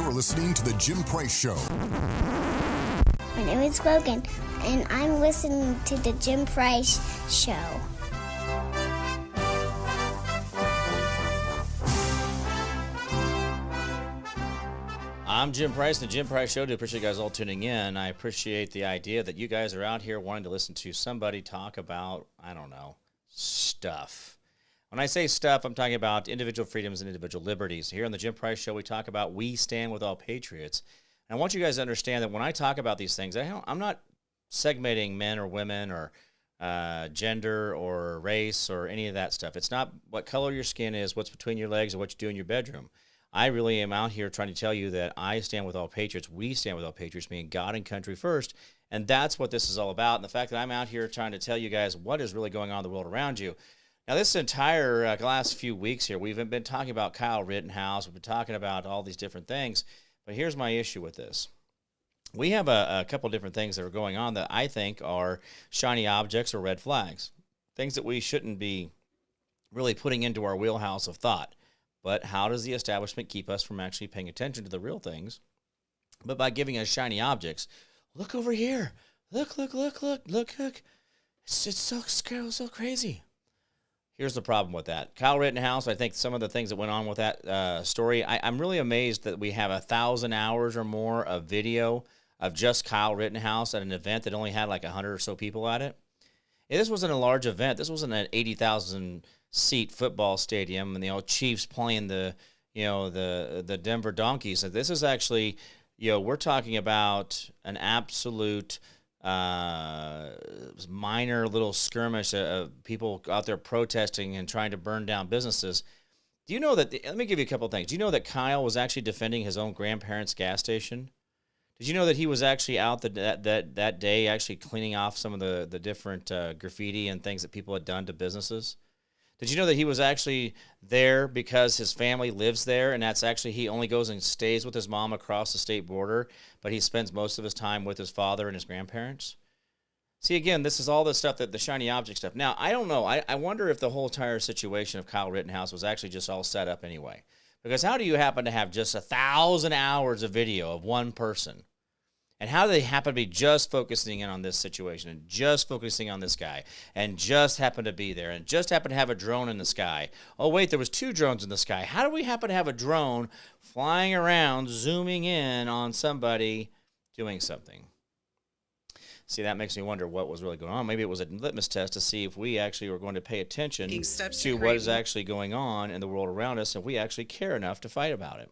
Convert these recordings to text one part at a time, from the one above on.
You're listening to The Jim Price Show. My name is Logan, and I'm listening to The Jim Price Show. I'm Jim Price, and The Jim Price Show. I appreciate you guys all tuning in. I appreciate the idea that you guys are out here wanting to listen to somebody talk about, I don't know, stuff. When I say stuff, I'm talking about individual freedoms and individual liberties. Here on The Jim Price Show, we talk about we stand with all patriots. And I want you guys to understand that when I talk about these things, I'm not segmenting men or women or gender or race or any of that stuff. It's not what color your skin is, what's between your legs, or what you do in your bedroom. I really am out here trying to tell you that I stand with all patriots. We stand with all patriots, meaning God and country first. And that's what this is all about. And the fact that I'm out here trying to tell you guys what is really going on in the world around you. Now, this entire last few weeks here, we've been talking about Kyle Rittenhouse. We've been talking about all these different things. But here's my issue with this. We have a couple different things that are going on that I think are shiny objects or red flags, things that we shouldn't be really putting into our wheelhouse of thought. But how does the establishment keep us from actually paying attention to the real things? But by giving us shiny objects. Look over here. Look. It's so crazy. Here's the problem with that. Kyle Rittenhouse, I think some of the things that went on with that story, I'm really amazed that we have 1,000 hours or more of video of just Kyle Rittenhouse at an event that only had like 100 or so people at it. And this wasn't a large event. This wasn't an 80,000 seat football stadium and the old Chiefs playing the Denver Donkeys. So this is actually, we're talking about an absolute minor little skirmish of people out there protesting and trying to burn down businesses. Do you know that, let me give you a couple of things. Do you know that Kyle was actually defending his own grandparents' gas station? Did you know that he was actually out that day actually cleaning off some of the different graffiti and things that people had done to businesses? Did you know that he was actually there because his family lives there, and that's actually he only goes and stays with his mom across the state border, but he spends most of his time with his father and his grandparents? See, again, this is all the stuff, that the shiny object stuff. Now, I don't know. I wonder if the whole entire situation of Kyle Rittenhouse was actually just all set up anyway. Because how do you happen to have just 1,000 hours of video of one person? And how do they happen to be just focusing in on this situation and just focusing on this guy and just happen to be there and just happen to have a drone in the sky? Oh, wait, there was 2 drones in the sky. How do we happen to have a drone flying around, zooming in on somebody doing something? See, that makes me wonder what was really going on. Maybe it was a litmus test to see if we actually were going to pay attention to what is actually going on in the world around us, and if we actually care enough to fight about it.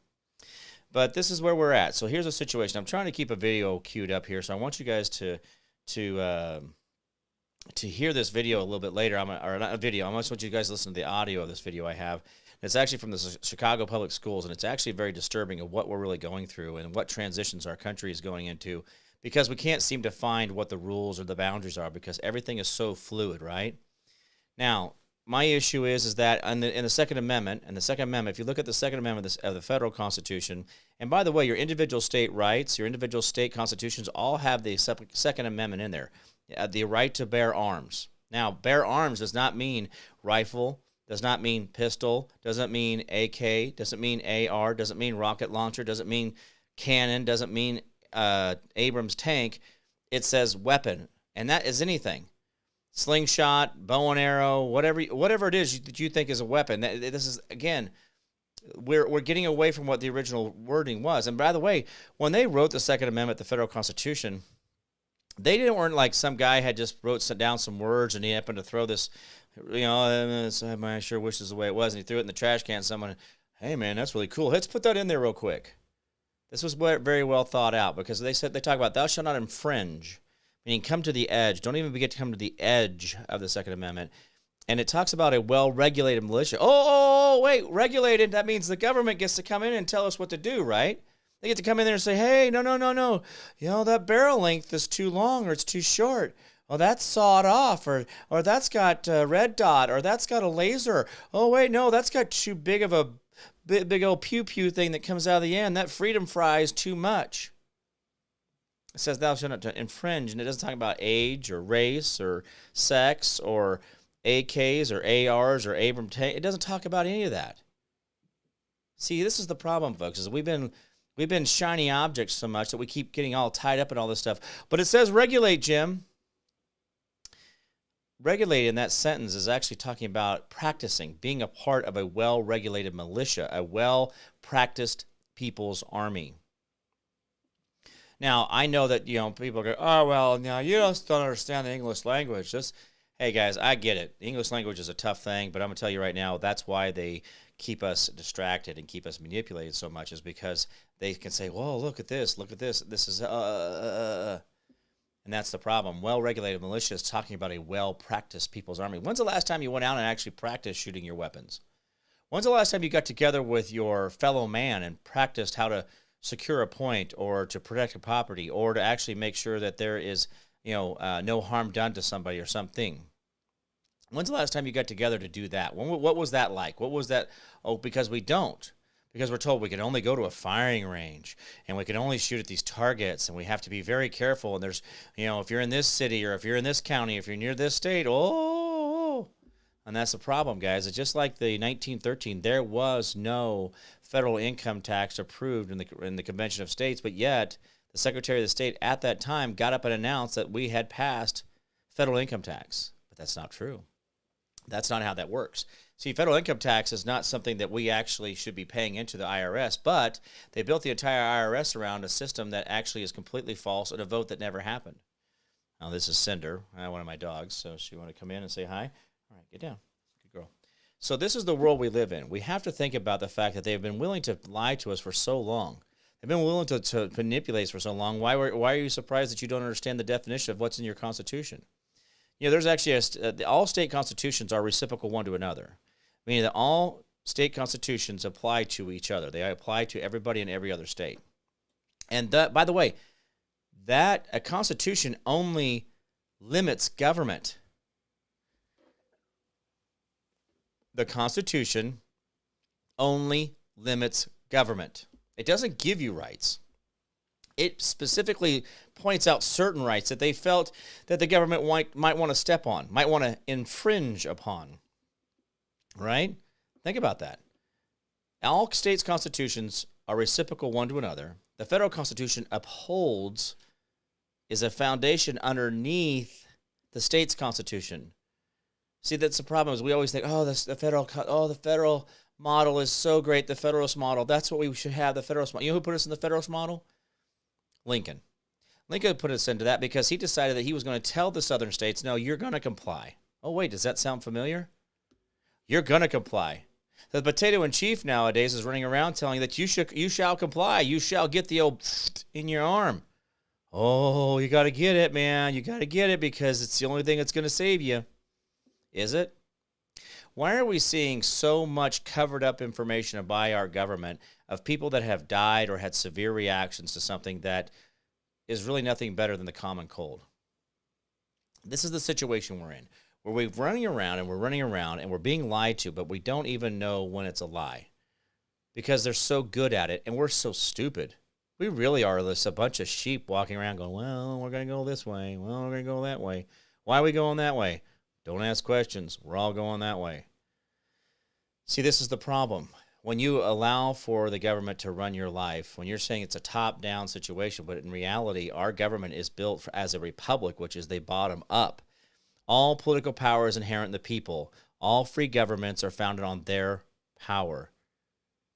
But this is where we're at. So here's the situation. I'm trying to keep a video queued up here, so I want you guys to hear this video a little bit later. Or not a video. I just want you guys to listen to the audio of this video I have. It's actually from the Chicago Public Schools, and it's actually very disturbing of what we're really going through and what transitions our country is going into, because we can't seem to find what the rules or the boundaries are because everything is so fluid, right? Now, my issue is that in the Second Amendment, if you look at the Second Amendment of the federal Constitution, and by the way, your individual state rights, your individual state constitutions all have the Second Amendment in there, the right to bear arms. Now, bear arms does not mean rifle, does not mean pistol, doesn't mean AK, doesn't mean AR, doesn't mean rocket launcher, doesn't mean cannon, doesn't mean Abrams tank. It says weapon, and that is anything. Slingshot, bow and arrow, whatever it is that you think is a weapon. This is, again, we're getting away from what the original wording was. And by the way, when they wrote the Second Amendment, the federal Constitution, weren't like some guy had just wrote down some words and he happened to throw this, I sure wish this is the way it was, and he threw it in the trash can. Someone, hey man, that's really cool. Let's put that in there real quick. This was very well thought out because they talk about thou shalt not infringe. Meaning come to the edge. Don't even get to come to the edge of the Second Amendment. And it talks about a well-regulated militia. Wait, regulated, that means the government gets to come in and tell us what to do, right? They get to come in there and say, hey, no. That barrel length is too long or it's too short. Oh, that's sawed off or that's got red dot or that's got a laser. Oh, wait, no, that's got too big of a big old pew-pew thing that comes out of the end. That freedom fry is too much. It says thou shalt not infringe, and it doesn't talk about age or race or sex or AKs or ARs or Abrams tank. It doesn't talk about any of that. See, this is the problem, folks, is we've been We've been shiny objects so much that we keep getting all tied up in all this stuff. But it says regulate, Jim. Regulate in that sentence is actually talking about practicing, being a part of a well-regulated militia, a well-practiced people's army. Now, I know that, people go, oh, well, now you just don't understand the English language. Hey, guys, I get it. The English language is a tough thing, but I'm going to tell you right now, that's why they keep us distracted and keep us manipulated so much, is because they can say, whoa, look at this, this is, and that's the problem. Well-regulated militia is talking about a well-practiced people's army. When's the last time you went out and actually practiced shooting your weapons? When's the last time you got together with your fellow man and practiced how to secure a point or to protect a property or to actually make sure that there is, no harm done to somebody or something? When's the last time you got together to do that? What was that like? What was that? Oh, because we don't. Because we're told we can only go to a firing range and we can only shoot at these targets and we have to be very careful. And there's, if you're in this city or if you're in this county, if you're near this state, and that's the problem, guys. It's just like the 1913, there was no federal income tax approved in the Convention of States, but yet the Secretary of the State at that time got up and announced that we had passed federal income tax. But that's not true. That's not how that works. See, federal income tax is not something that we actually should be paying into the IRS, but they built the entire IRS around a system that actually is completely false and a vote that never happened. Now, this is Cinder, one of my dogs, so she want to come in and say hi? All right, get down. Good girl. So this is the world we live in. We have to think about the fact that they've been willing to lie to us for so long. They've been willing to manipulate us for so long. Why are you surprised that you don't understand the definition of what's in your Constitution? There's actually all state constitutions are reciprocal one to another, meaning that all state constitutions apply to each other. They apply to everybody in every other state. And by the way, that a constitution only limits government. The Constitution only limits government. It doesn't give you rights. It specifically points out certain rights that they felt that the government might want to step on, might want to infringe upon. Right? Think about that. All states' constitutions are reciprocal one to another. The federal Constitution is a foundation underneath the state's constitution. See, that's the problem. Is we always think, the federal model is so great. The Federalist model, that's what we should have. The Federalist model. You know who put us in the Federalist model? Lincoln. Lincoln put us into that because he decided that he was going to tell the southern states, no, you're going to comply. Oh, wait, does that sound familiar? You're going to comply. The potato in chief nowadays is running around telling that you shall comply. You shall get the old in your arm. Oh, you got to get it, man. You got to get it because it's the only thing that's going to save you. Is it? Why are we seeing so much covered up information by our government of people that have died or had severe reactions to something that is really nothing better than the common cold? This is the situation we're in, where we're running around and we're being lied to, but we don't even know when it's a lie because they're so good at it and we're so stupid. We really are just a bunch of sheep walking around going, well, we're going to go this way. Well, we're going to go that way. Why are we going that way? Don't ask questions. We're all going that way. See, this is the problem. When you allow for the government to run your life, when you're saying it's a top-down situation, but in reality, our government is built as a republic, which is they bottom up. All political power is inherent in the people. All free governments are founded on their power.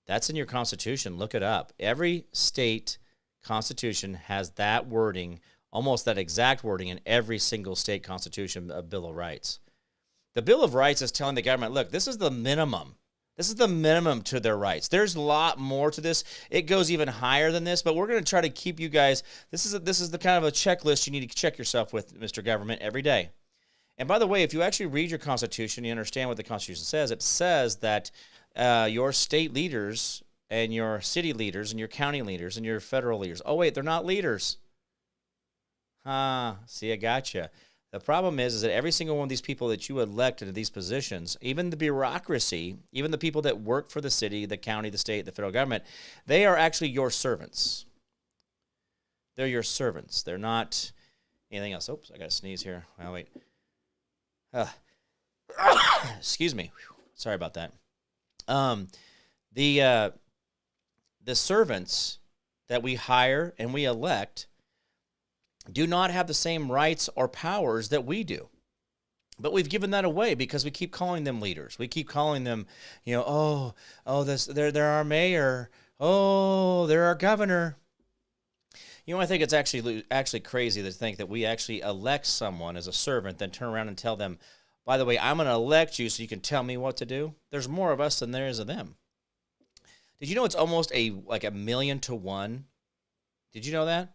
That's in your Constitution. Look it up. Every state constitution has that wording, almost that exact wording in every single state constitution, a Bill of Rights. The Bill of Rights is telling the government, look, this is the minimum. This is the minimum to their rights. There's a lot more to this. It goes even higher than this, but we're going to try to keep you guys. This is the kind of a checklist you need to check yourself with, Mr. Government, every day. And by the way, if you actually read your Constitution, you understand what the Constitution says. It says that your state leaders and your city leaders and your county leaders and your federal leaders. Oh, wait, they're not leaders. See, I gotcha. The problem is that every single one of these people that you elect into these positions, even the bureaucracy, even the people that work for the city, the county, the state, the federal government, they are actually your servants. They're your servants. They're not anything else. Oops, I got to sneeze here. Oh, wait. Excuse me. Sorry about that. The servants that we hire and we elect do not have the same rights or powers that we do. But we've given that away because we keep calling them leaders. We keep calling them, they're our mayor. Oh, they're our governor. I think it's actually crazy to think that we actually elect someone as a servant, then turn around and tell them, by the way, I'm going to elect you so you can tell me what to do. There's more of us than there is of them. Did you know it's almost like 1,000,000 to 1? Did you know that?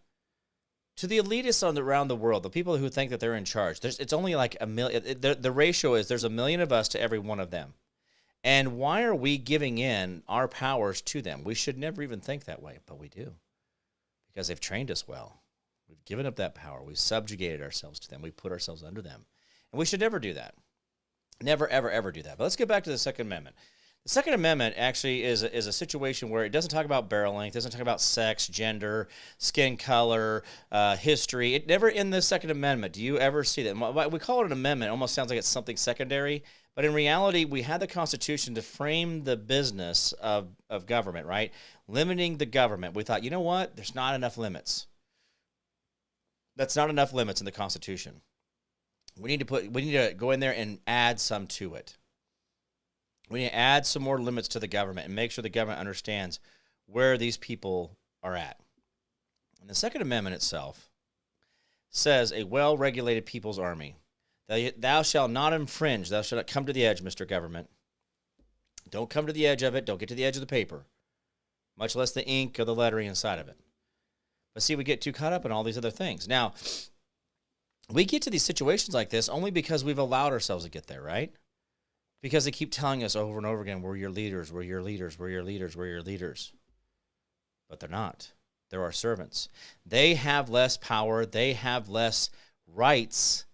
To the elitists around the world, the people who think that they're in charge, it's only like 1,000,000. The ratio is there's 1,000,000 of us to every one of them. And why are we giving in our powers to them? We should never even think that way, but we do. Because they've trained us well. We've given up that power. We've subjugated ourselves to them. We put ourselves under them. And we should never do that. Never, ever, ever do that. But let's get back to the Second Amendment. The Second Amendment actually is a situation where it doesn't talk about barrel length, doesn't talk about sex, gender, skin color, history. It never in the Second Amendment do you ever see that. We call it an amendment. It almost sounds like it's something secondary. But in reality, we had the Constitution to frame the business of government, right? Limiting the government. We thought, you know what? There's not enough limits. That's not enough limits in the Constitution. We need to go in there and add some to it. We need to add some more limits to the government and make sure the government understands where these people are at. And the Second Amendment itself says a well-regulated people's army. Thou shalt not infringe. Thou shalt not come to the edge, Mr. Government. Don't come to the edge of it. Don't get to the edge of the paper, much less the ink or the lettering inside of it. But see, we get too caught up in all these other things. Now, we get to these situations like this only because we've allowed ourselves to get there, right? Because they keep telling us over and over again, we're your leaders, we're your leaders, we're your leaders, we're your leaders. But they're not. They're our servants. They have less power. They have less rights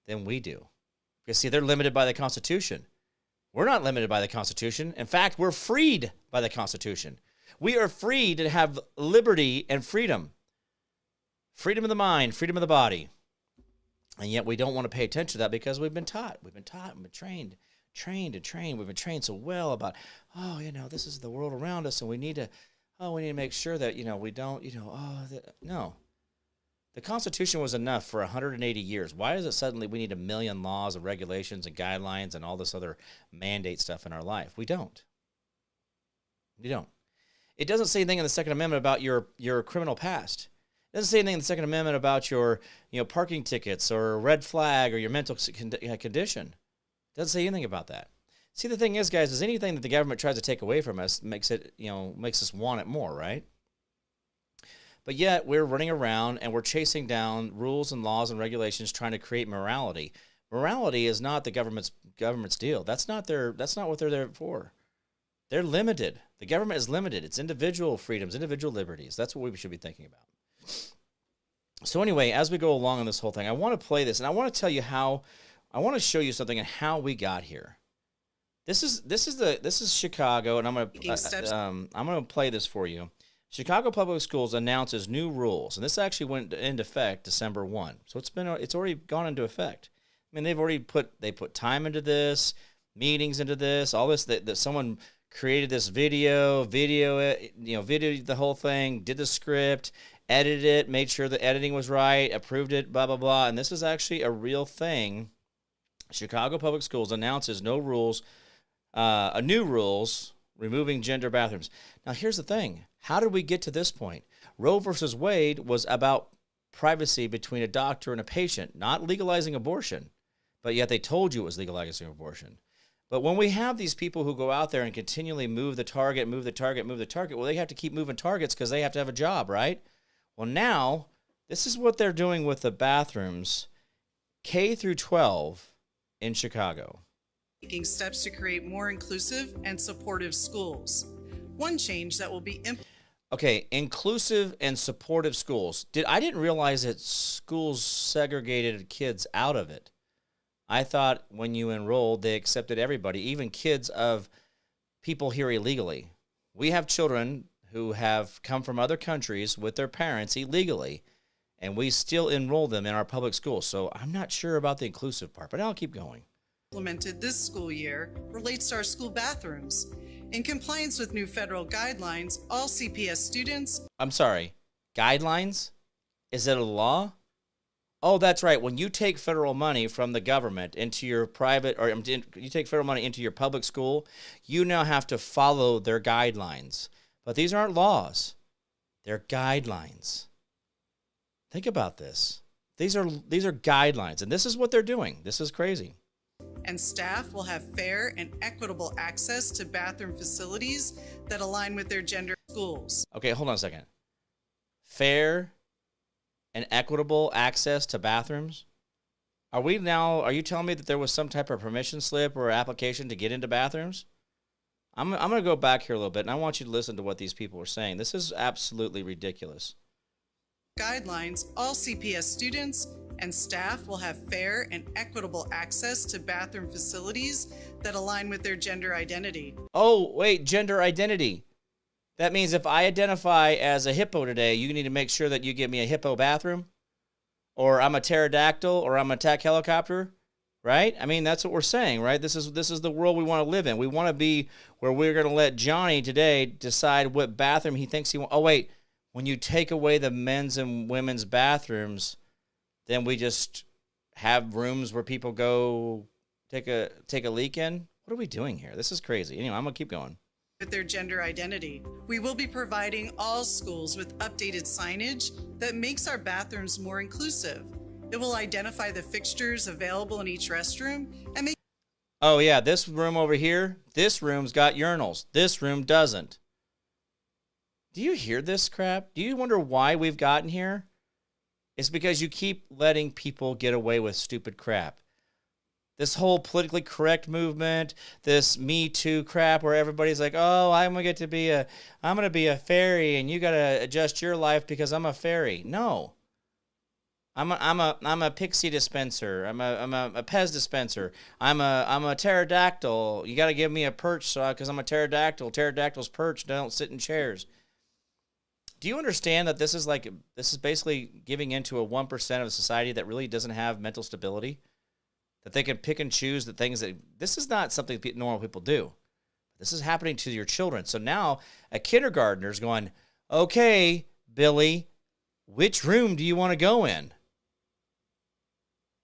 than we do. Because, see, they're limited by the Constitution. We're not limited by the Constitution. In fact, we're freed by the Constitution. We are free to have liberty and freedom. Freedom of the mind, freedom of the body. And yet we don't want to pay attention to that because we've been taught. We've been trained. We've been trained so well about, this is the world around us, and we need to make sure that, we don't, no. The Constitution was enough for 180 years. Why is it suddenly we need 1,000,000 laws and regulations and guidelines and all this other mandate stuff in our life? We don't. We don't. It doesn't say anything in the Second Amendment about your criminal past. It doesn't say anything in the Second Amendment about your, parking tickets or red flag or your mental condition. It doesn't say anything about that. See, the thing is, guys, is anything that the government tries to take away from us makes us want it more, right? But yet we're running around and we're chasing down rules and laws and regulations trying to create morality. Morality is not the government's deal. That's not what they're there for. They're limited. The government is limited. It's individual freedoms, individual liberties. That's what we should be thinking about. So anyway, as we go along in this whole thing, I want to play this, and I want to tell you I want to show you something and how we got here. This is Chicago, and I'm going to play this for you. Chicago Public Schools announces new rules, and this actually went into effect December 1. So it's already gone into effect. I mean, they put time into this, meetings into this, all this that someone created this video videoed the whole thing, did the script, edited it, made sure the editing was right, approved it, blah blah blah, and this is actually a real thing. Chicago Public Schools announces new rules removing gender bathrooms. Now, here's the thing. How did we get to this point? Roe versus Wade was about privacy between a doctor and a patient, not legalizing abortion, but yet they told you it was legalizing abortion. But when we have these people who go out there and continually move the target, well, they have to keep moving targets because they have to have a job, right? Well, now, this is what they're doing with the bathrooms, K through 12 in Chicago. Taking steps to create more inclusive and supportive schools. One change that will be Okay, inclusive and supportive schools. I didn't realize that schools segregated kids out of it. I thought when you enrolled, they accepted everybody, even kids of people here illegally. We have children who have come from other countries with their parents illegally, and we still enroll them in our public schools. So I'm not sure about the inclusive part, but I'll keep going. Implemented this school year relates to our school bathrooms. In compliance with new federal guidelines, all CPS students. I'm sorry, guidelines? Is it a law? Oh, that's right. When you take federal money from the government into your private, or you take federal money into your public school, you now have to follow their guidelines. But these aren't laws. They're guidelines. Think about this. These are guidelines, and this is what they're doing. This is crazy. And staff will have fair and equitable access to bathroom facilities that align with their gender schools. Okay, hold on a second. Fair and equitable access to bathrooms? Are you telling me that there was some type of permission slip or application to get into bathrooms? I'm going to go back here a little bit, and I want you to listen to what these people are saying. This is absolutely ridiculous. Guidelines, all CPS students and staff will have fair and equitable access to bathroom facilities that align with their gender identity. Oh, wait, gender identity. That means if I identify as a hippo today, you need to make sure that you give me a hippo bathroom, or I'm a pterodactyl, or I'm an attack helicopter, right? I mean, that's what we're saying, right? This is the world we want to live in. We want to be where we're going to let Johnny today decide what bathroom he thinks he wants. Oh, wait, when you take away the men's and women's bathrooms, then we just have rooms where people go take a leak in? What are we doing here? This is crazy. Anyway, I'm going to keep going. With their gender identity. We will be providing all schools with updated signage that makes our bathrooms more inclusive. It will identify the fixtures available in each restroom and make. Oh yeah, this room over here, this room's got urinals. This room doesn't. Do you hear this crap? Do you wonder why we've gotten here? It's because you keep letting people get away with stupid crap. This whole politically correct movement, this Me Too crap where everybody's like, oh, I'm going to be a fairy and you got to adjust your life because I'm a fairy. No. I'm a pixie dispenser. I'm a Pez dispenser. I'm a pterodactyl. You got to give me a perch because I'm a pterodactyl. Pterodactyls perch, don't sit in chairs. Do you understand that this is basically giving into a 1% of society that really doesn't have mental stability? That they can pick and choose the things that, this is not something normal people do. This is happening to your children. So now a kindergartner is going, okay, Billy, which room do you want to go in?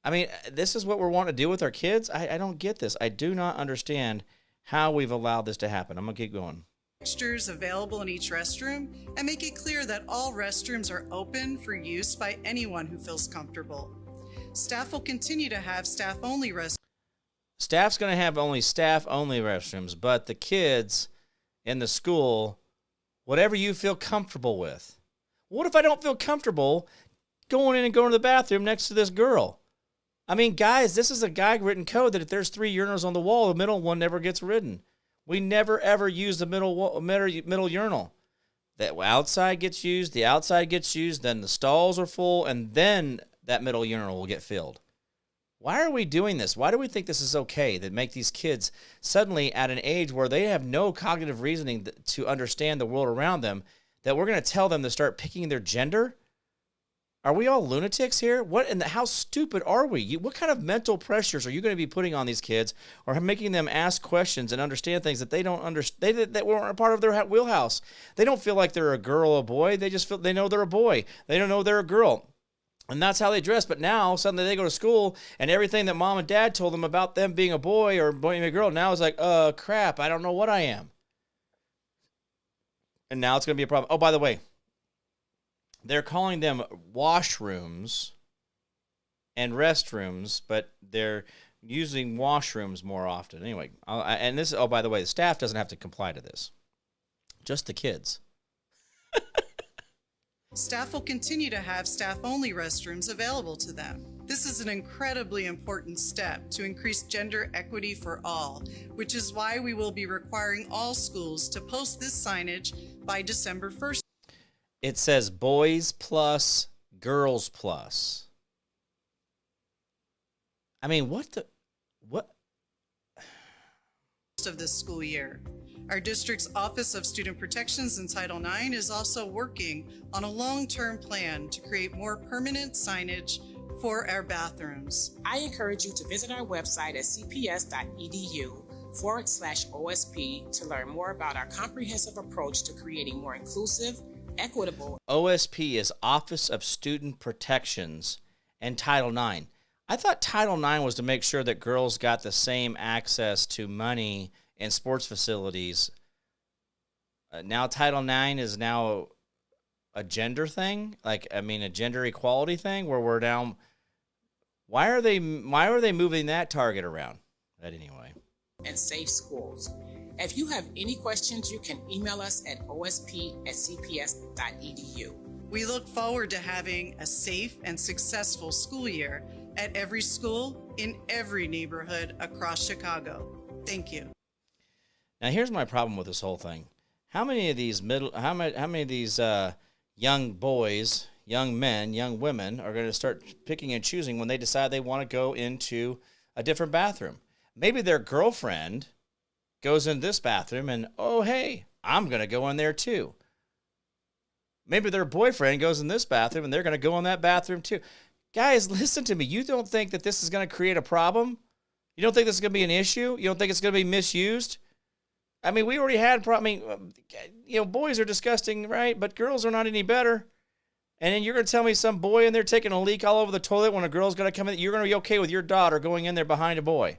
I mean, this is what we're wanting to do with our kids? I don't get this. I do not understand how we've allowed this to happen. I'm going to keep going. Fixtures available in each restroom and make it clear that all restrooms are open for use by anyone who feels comfortable. Staff will continue to have staff-only restrooms. Staff's going to have only staff-only restrooms, but the kids in the school, whatever you feel comfortable with. What if I don't feel comfortable going in and going to the bathroom next to this girl? I mean, guys, this is a guy-written code that if there's 3 urinals on the wall, the middle one never gets ridden. We never, ever use the middle urinal. The outside gets used, the outside gets used, then the stalls are full, and then that middle urinal will get filled. Why are we doing this? Why do we think this is okay that make these kids suddenly at an age where they have no cognitive reasoning to understand the world around them, that we're going to tell them to start picking their gender? Are we all lunatics here? How stupid are we? What kind of mental pressures are you going to be putting on these kids, or making them ask questions and understand things that they don't understand, that weren't a part of their wheelhouse? They don't feel like they're a girl or a boy. They just feel they know they're a boy. They don't know they're a girl. And that's how they dress. But now suddenly they go to school and everything that mom and dad told them about them being a boy or being a girl now is like, crap, I don't know what I am. And now it's going to be a problem. Oh, by the way, they're calling them washrooms and restrooms, but they're using washrooms more often. Anyway, by the way, the staff doesn't have to comply to this. Just the kids. Staff will continue to have staff-only restrooms available to them. This is an incredibly important step to increase gender equity for all, which is why we will be requiring all schools to post this signage by December 1st. It says boys plus, girls plus. I mean, what? Of this school year. Our district's Office of Student Protections and Title IX is also working on a long-term plan to create more permanent signage for our bathrooms. I encourage you to visit our website at cps.edu BCC-TV.org/OSP to learn more about our comprehensive approach to creating more inclusive, equitable. OSP is Office of Student Protections and Title IX. I thought Title IX was to make sure that girls got the same access to money and sports facilities. Now Title IX is now a gender thing, a gender equality thing, where we're down. Why are they moving that target around? But anyway. And safe schools. If you have any questions, you can email us at osp@cps.edu. We look forward to having a safe and successful school year at every school in every neighborhood across Chicago. Thank you. Now here's my problem with this whole thing. How many of these young boys, young men, young women are going to start picking and choosing when they decide they want to go into a different bathroom? Maybe their girlfriend goes in this bathroom and, oh, hey, I'm going to go in there too. Maybe their boyfriend goes in this bathroom and they're going to go in that bathroom too. Guys, listen to me. You don't think that this is going to create a problem? You don't think this is going to be an issue? You don't think it's going to be misused? I mean, we already had boys are disgusting, right? But girls are not any better. And then you're going to tell me some boy in there taking a leak all over the toilet when a girl's going to come in, you're going to be okay with your daughter going in there behind a boy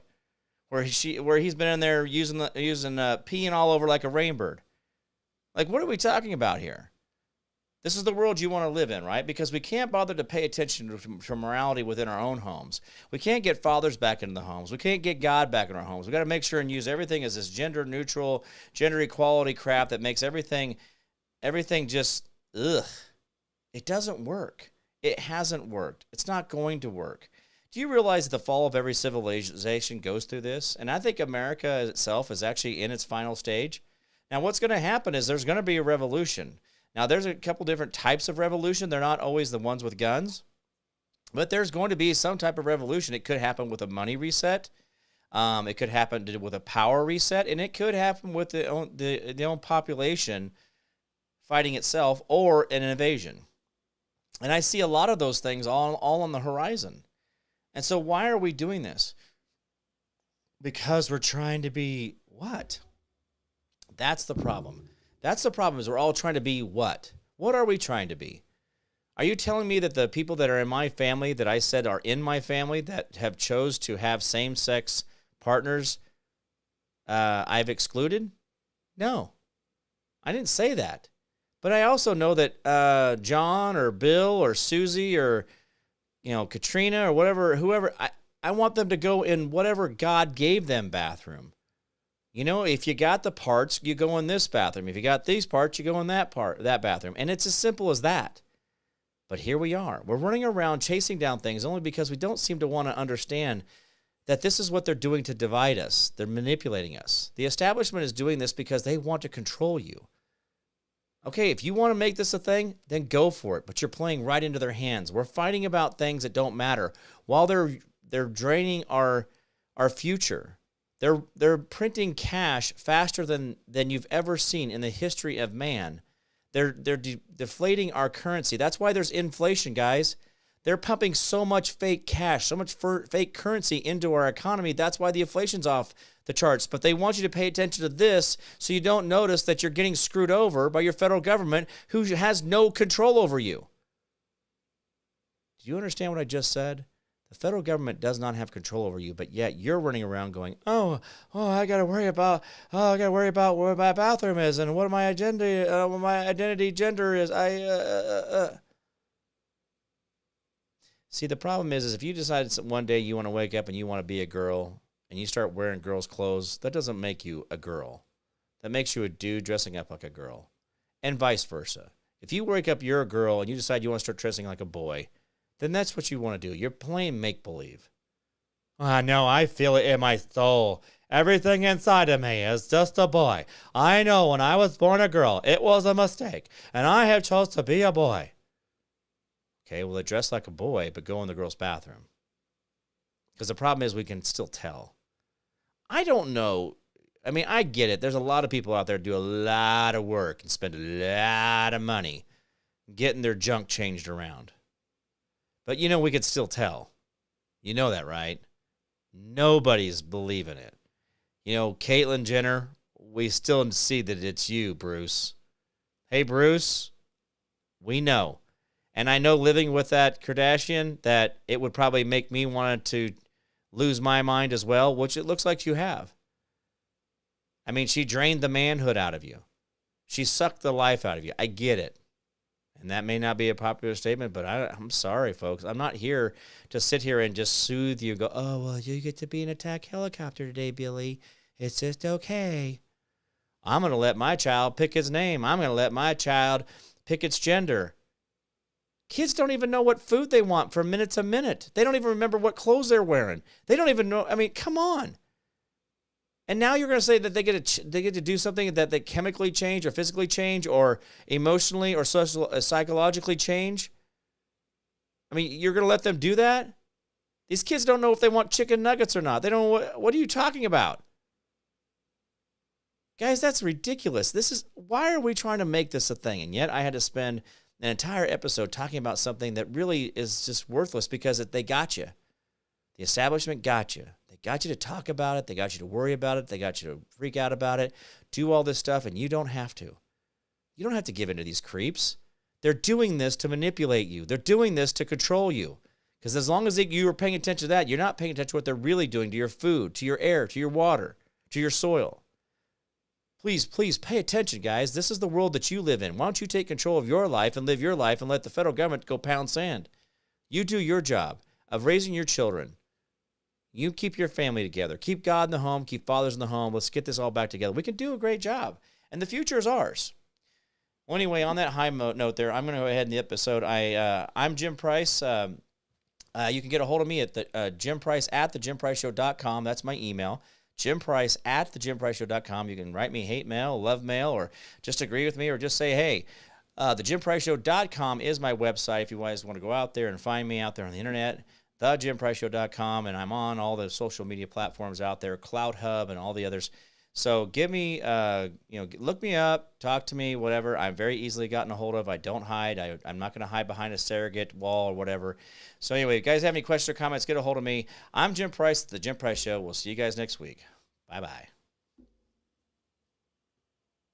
where he's been in there using peeing all over like a rainbird. Like, what are we talking about here? This is the world you want to live in, right? Because we can't bother to pay attention to morality within our own homes. We can't get fathers back into the homes. We can't get God back in our homes. We got to make sure and use everything as this gender neutral, gender equality crap that makes everything just, ugh. It doesn't work. It hasn't worked. It's not going to work. Do you realize the fall of every civilization goes through this? And I think America itself is actually in its final stage. Now, what's going to happen is there's going to be a revolution. Now, there's a couple different types of revolution. They're not always the ones with guns. But there's going to be some type of revolution. It could happen with a money reset. It could happen with a power reset. And it could happen with the own population fighting itself or an invasion. And I see a lot of those things all on the horizon. And so why are we doing this? Because we're trying to be what? That's the problem. That's the problem, is we're all trying to be what? What are we trying to be? Are you telling me that the people that are in my family that I said are in my family that have chose to have same-sex partners, I've excluded? No. I didn't say that. But I also know that John or Bill or Susie or Katrina or whoever, I want them to go in whatever God gave them bathroom. If you got the parts, you go in this bathroom. If you got these parts, you go in that bathroom. And it's as simple as that. But here we are. We're running around chasing down things only because we don't seem to want to understand that this is what they're doing to divide us. They're manipulating us. The establishment is doing this because they want to control you. Okay, if you want to make this a thing, then go for it. But you're playing right into their hands. We're fighting about things that don't matter while they're draining our future. They're printing cash faster than you've ever seen in the history of man. They're deflating our currency. That's why there's inflation, guys. They're pumping so much fake cash, so much fake currency into our economy. That's why the inflation's off the charts. But they want you to pay attention to this so you don't notice that you're getting screwed over by your federal government who has no control over you. Do you understand what I just said? The federal government does not have control over you, but yet you're running around going, I got to worry about where my bathroom is and what my identity gender is. See, the problem is if you decide one day you want to wake up and you want to be a girl and you start wearing girls' clothes, that doesn't make you a girl. That makes you a dude dressing up like a girl, and vice versa. If you wake up, you're a girl, and you decide you want to start dressing like a boy, then that's what you want to do. You're playing make-believe. I know, I feel it in my soul. Everything inside of me is just a boy. I know when I was born a girl, it was a mistake, and I have chose to be a boy. Okay, well, they dress like a boy, but go in the girl's bathroom. Because the problem is we can still tell. I don't know. I mean, I get it. There's a lot of people out there who do a lot of work and spend a lot of money getting their junk changed around. But, we could still tell. You know that, right? Nobody's believing it. You know, Caitlyn Jenner, we still see that it's you, Bruce. Hey, Bruce, we know. And I know living with that Kardashian that it would probably make me want to lose my mind as well, which it looks like you have. I mean, she drained the manhood out of you. She sucked the life out of you. I get it. And that may not be a popular statement, but I'm sorry, folks. I'm not here to sit here and just soothe you and go, oh, well, you get to be an attack helicopter today, Billy. It's just okay. I'm going to let my child pick its name. I'm going to let my child pick its gender. Kids don't even know what food they want from minute to minute. They don't even remember what clothes they're wearing. They don't even know. I mean, come on. And now you're going to say that they get to do something that they chemically change or physically change or emotionally or psychologically change? I mean, you're going to let them do that? These kids don't know if they want chicken nuggets or not. They don't know what are you talking about? Guys, that's ridiculous. Why are we trying to make this a thing? And yet I had to spend an entire episode talking about something that really is just worthless because they got you. The establishment got you. They got you to talk about it. They got you to worry about it. They got you to freak out about it, do all this stuff, and you don't have to. You don't have to give in to these creeps. They're doing this to manipulate you. They're doing this to control you. Because as long as you are paying attention to that, you're not paying attention to what they're really doing to your food, to your air, to your water, to your soil. Please, please pay attention, guys. This is the world that you live in. Why don't you take control of your life and live your life and let the federal government go pound sand? You do your job of raising your children. You keep your family together. Keep God in the home. Keep fathers in the home. Let's get this all back together. We can do a great job. And the future is ours. Well, anyway, on that high note there, I'm going to go ahead in the episode. I'm Jim Price. You can get a hold of me at jimprice@thejimpriceshow.com. That's my email. jimprice@thejimpriceshow.com. You can write me hate mail, love mail, or just agree with me, or just say, hey, thejimpriceshow.com is my website if you guys want to go out there and find me out there on the internet. thejimpriceshow.com, and I'm on all the social media platforms out there, Cloud Hub and all the others. So give me, look me up, talk to me, whatever. I'm very easily gotten a hold of. I don't hide. I'm not going to hide behind a surrogate wall or whatever. So anyway, if you guys have any questions or comments, get a hold of me. I'm Jim Price, The Jim Price Show. We'll see you guys next week. Bye-bye.